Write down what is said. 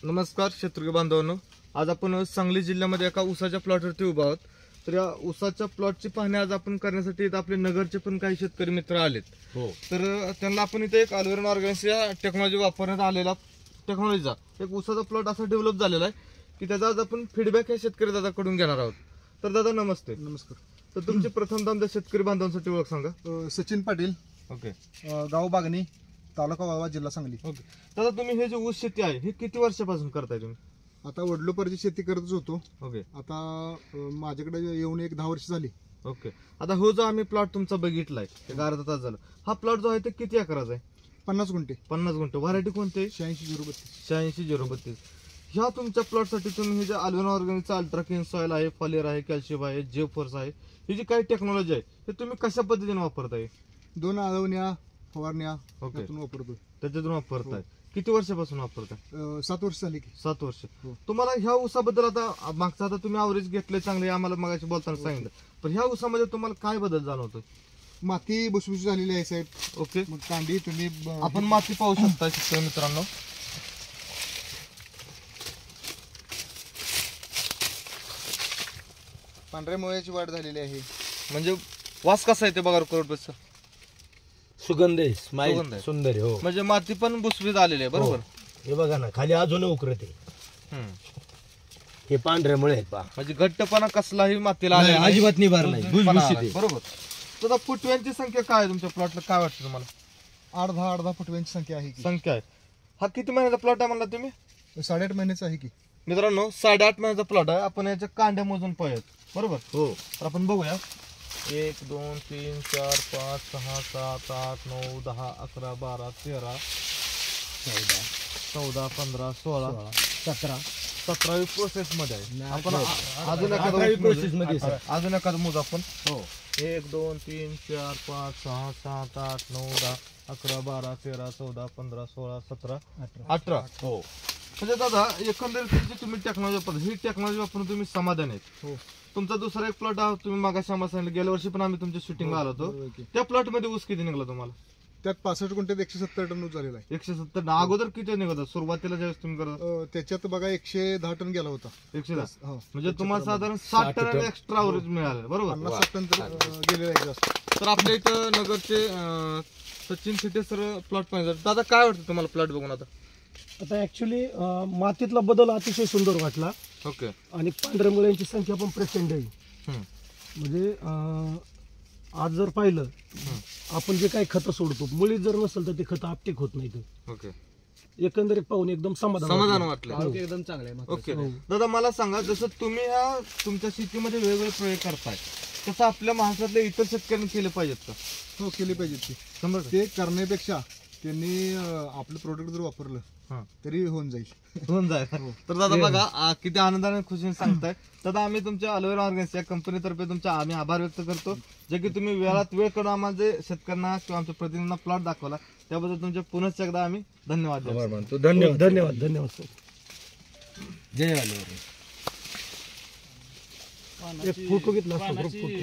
नमस्कार शेतकरी बांधवांनो, आज आपण सांगली जिल्ह्यामध्ये एका ऊसाच्या प्लॉटवरती उभा आहोत. तर या ऊसाच्या प्लॉटची पाहणी आज आपण करण्यासाठी इथं आपले नगरचे पण काही शेतकरी मित्र आलेत. तर त्यांना आपण इथे एक अल्वेरॉन ऑर्गॅनिक्स या टेक्नॉलॉजी वापरण्यात आलेला टेक्नॉलॉजीचा एक ऊसाचा प्लॉट असा डेव्हलप झालेला आहे की त्याचा आज आपण फीडबॅक या शेतकरी दादाकडून घेणार आहोत. तर दादा नमस्ते. नमस्कार. तर तुमची प्रथमतः आमच्या शेतकरी बांधवांसाठी ओळख सांगा. सचिन पाटील, ओके. गाव बागणी, तालुका वाळवा, जिल्हा सांगली. ओके दादा, तुम्ही हे जे ऊस शेती आहे हे किती वर्षापासून करताय तुम्ही? आता वडलोपरची शेती करतच होतो. ओके. आता माझ्याकडे येऊन एक 10 वर्ष झाली. ओके. आता हो जो आम्ही प्लॉट तुमचा बघितलाय एक अर्धा तास झाला, हा प्लॉट जो आहे ते किती एकराचा आहे? 50 गुंठे. 50 गुंठे. व्हरायटी कोणती? 86-032. 86-032. ह्या तुमच्या प्लॉटसाठी तुम्ही हे जे अल्वेरॉन ऑर्गॅनिकचा अल्ट्राकेन सॉइल आहे, फॉलियर आहे, कॅल्शियम आहे, जेफोर्स आहे, ही जी काही टेक्नॉलॉजी आहे हे तुम्ही कशा पद्धतीने वापरताय? 2 आळवण्या फवारण्या ओके. त्यातून वापरतो. त्याच्यातून वापरताय. किती वर्षापासून वापरताय? 7 वर्ष झाली की. 7 वर्ष. हो. तुम्हाला ह्या ऊसाबद्दल आता मागचा आता तुम्ही ॲव्हरेज घेतले चांगले आम्हाला मगाशी बोलताना सांगितलं, पण ह्या ऊसामध्ये तुम्हाला काय बदल जाणवतोय? माती भुसभुशीत झालेली आहे साहेब. ओके. मग कांडी तुम्ही आपण माती पाहू शकता शेतकरी मित्रांनो. पांढऱ्या मुळ्याची वाढ झालेली आहे. म्हणजे वास कसा आहे ते बघा करोडपती सर. सुगंध आहे, सुगंध स्माइल आहे. सुंदर आहे. हो, म्हणजे माती पण भुसभुशीत आलेली आहे बरोबर. हे बघा ना, खाली अजून उकरत आहे. हम्म. हे पांढऱ्यामुळे आहेत पहा. म्हणजे घट्टपणा कसलाही मातीला आलेला नाही, नाही. अजिबात निभार नाही, भुसभुशीतपणा भुसभुशीत आलाय. आहे. बरोबर. तर आता फुटव्यांची संख्या काय आहे तुमच्या प्लॉटला, काय वाटतं तुम्हाला? 8-10 फुटव्यांची संख्या आहे की. संख्या आहे. हा किती महिन्याचा प्लॉट आहे म्हणला तुम्ही? 8.5 महिन्याचा आहे की. मित्रांनो 8.5 महिन्याचा प्लॉट आहे. आपण याच्या कांड्या मोजून पाहूयात बरोबर. हो, तर आपण बघूया. 1 2 3 4 5 6 7 8 9 10 11 12 13 14 15 16 17वी प्रोसेस मध्ये आहे. आपण अजून अकरावी प्रोसेस मध्ये सर. अजून एखादं मोज आपण. हो, 1 2 3 4 5 6 7 8 9 10 11 12 13 14 15 16 17 18. हो. म्हणजे दादा एकंदरीत तुमची तुम्ही टेक्नॉलॉजी वापरता, ही टेक्नॉलॉजी वापरून तुम्ही समाधान आहेत? हो. तुमचा दुसरा एक प्लॉट आहे, तुम्ही मागाशी आम्हाला सांगितलं गेल्या वर्षी पण आम्ही तुमच्या शूटिंग आलो होतो. बरोबर की. त्या प्लॉट मध्ये ऊस किती निघाला तुम्हाला? त्यात 65 गुंठ्यात 170 टन ऊस झालेला आहे. 170. अगोदर किती निघत सुरुवातीला ज्यावेळेस तुम्ही करत? त्याच्यात बघा 110 टन गेला होता. 110. हो. म्हणजे तुम्हाला साधारण 60 टन एक्स्ट्रा अवरेज मिळालं बरोबर. 50 टन तर गेलेला आहे जास्त. तर आपल्या इथं नगरचे सचिन शेटे सर प्लॉट पाहिजे. दादा काय वाटतं तुम्हाला प्लॉट बघून आता? आता ऍक्च्युली मातीतला बदल अतिशय सुंदर वाटला ओके. आणि पांढऱ्या मुळ्यांची संख्या पण प्रचंड आहे. हम्म. म्हणजे आज जर पाहिलं आपण जे काही खतं सोडतो, मुळी जर नसेल तर ते खतं आपटेक होत नाही. ओके. एकंदरीत पाहून एकदम समाधान वाटलं. वाटलं. एकदम चांगला आहे. ओके. हो. दादा मला सांगा, जसं तुम्ही ह्या तुमच्या शेतीमध्ये वेगवेगळे प्रयोग करताय तसं आपल्या महाराष्ट्रातल्या इतर शेतकऱ्यांनी केले पाहिजेत का? हो, केली पाहिजे ती. 100%. ते करण्यापेक्षा त्यांनी आपलं प्रोडक्ट जर वापरलं हां. तरी होऊन जाईल. होऊन जाईल. तर दादा बघा किती आनंदाने खुशीने सांगताय. दादा आम्ही तुमच्या अल्वेरॉन ऑर्गॅनिक्स या कंपनीतर्फे तुमचा आम्ही आभार व्यक्त करतो, जे की तुम्ही वेळात वेळ करून आम्हाला जे शेतकऱ्यांना किंवा आमच्या प्रतिनिधींना प्लॉट दाखवला त्याबद्दल तुमचे पुनश्च एकदा आम्ही धन्यवाद देतो. आभार मानतो. धन्यवाद. धन्यवाद धन्यवाद सर. जय अल्वेरॉन. एक फोटो घेतला असता, ग्रुप फोटो.